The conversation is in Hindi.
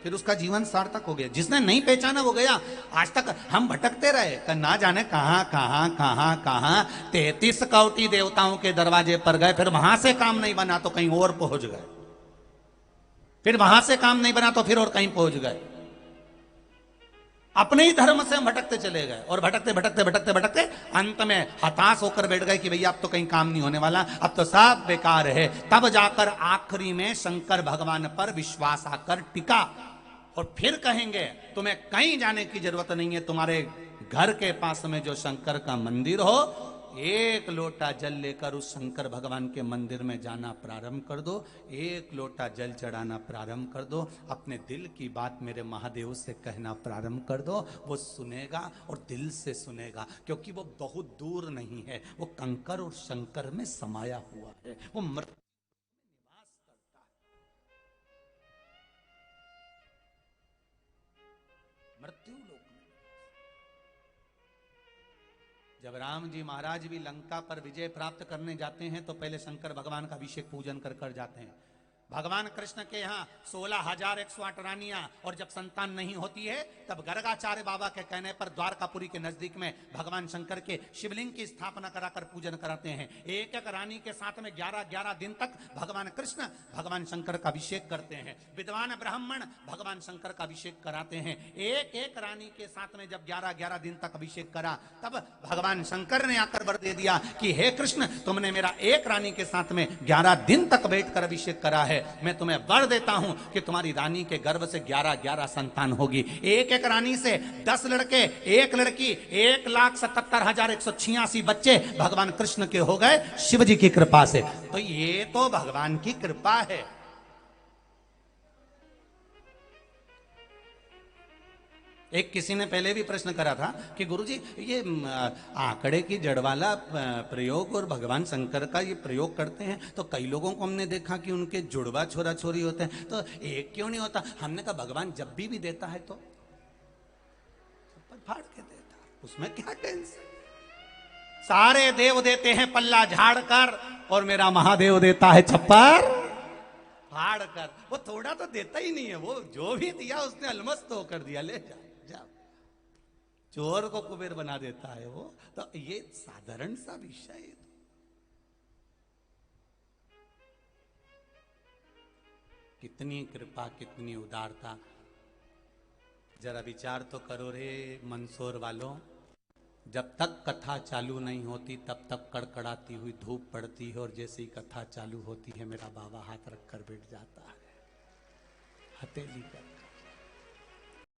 फिर उसका जीवन सार्थक हो गया। जिसने नहीं पहचाना वो गया। आज तक हम भटकते रहे, ना जाने कहां कहां कहां कहां 33 कौटी देवताओं के दरवाजे पर गए, फिर वहां से काम नहीं बना तो कहीं और पहुंच गए, फिर वहां से काम नहीं बना तो फिर और कहीं पहुंच गए। अपने ही धर्म से हम भटकते चले गए और भटकते भटकते भटकते भटकते अंत में हताश होकर बैठ गए कि भैया अब तो कहीं काम नहीं होने वाला, अब तो सब बेकार है। तब जाकर आखिरी में शंकर भगवान पर विश्वास आकर टिका और फिर कहेंगे तुम्हें कहीं जाने की जरूरत नहीं है, तुम्हारे घर के पास में जो शंकर का मंदिर हो, एक लोटा जल लेकर उस शंकर भगवान के मंदिर में जाना प्रारंभ कर दो, एक लोटा जल चढ़ाना प्रारंभ कर दो, अपने दिल की बात मेरे महादेव से कहना प्रारंभ कर दो, वो सुनेगा और दिल से सुनेगा, क्योंकि वो बहुत दूर नहीं है, वो कंकर और शंकर में समाया हुआ है, वो मृत्यु निवास करता है, मृत्यु लोक। जब राम जी महाराज भी लंका पर विजय प्राप्त करने जाते हैं तो पहले शंकर भगवान का अभिषेक पूजन कर जाते हैं। भगवान कृष्ण के यहाँ 16,108 रानियां, और जब संतान नहीं होती है तब गर्गाचार्य बाबा के कहने पर द्वारकापुरी के नजदीक में भगवान शंकर के शिवलिंग की स्थापना कराकर पूजन कराते हैं। एक एक रानी के साथ में 11-11 दिन तक भगवान कृष्ण भगवान शंकर का अभिषेक करते हैं। विद्वान ब्राह्मण भगवान शंकर का अभिषेक कराते हैं। एक एक रानी के साथ में जब 11-11 दिन तक अभिषेक करा, तब भगवान शंकर ने आकर वर दे दिया कि हे कृष्ण, तुमने मेरा एक रानी के साथ में 11 दिन तक बैठकर अभिषेक करा है, मैं तुम्हें वर देता हूं कि तुम्हारी रानी के गर्भ से 11-11 संतान होगी। एक एक रानी से 10 लड़के, एक लड़की, 1,77,186 बच्चे भगवान कृष्ण के हो गए शिव जी की कृपा से। तो ये तो भगवान की कृपा है। एक किसी ने पहले भी प्रश्न करा था कि गुरुजी ये आंकड़े की जड़ वाला प्रयोग और भगवान शंकर का ये प्रयोग करते हैं तो कई लोगों को हमने देखा कि उनके जुड़वा छोरा छोरी होते हैं, तो एक क्यों नहीं होता? हमने कहा भगवान जब भी देता है तो फाड़ के देता, उसमें क्या टेंशन। सारे देव देते हैं पल्ला झाड़ कर और मेरा महादेव देता है छप्पर फाड़ कर। वो थोड़ा तो देता ही नहीं है, वो जो भी दिया उसने अलमस्त होकर दिया, ले जा। चोर को कुबेर बना देता है वो। तो ये साधारण सा विषय है। कितनी कृपा, कितनी उदारता, जरा विचार तो करो रे मंदसौर वालों। जब तक कथा चालू नहीं होती तब तक कड़कड़ाती हुई धूप पड़ती है, और जैसे ही कथा चालू होती है मेरा बाबा हाथ रखकर बैठ जाता है, हथेली कर।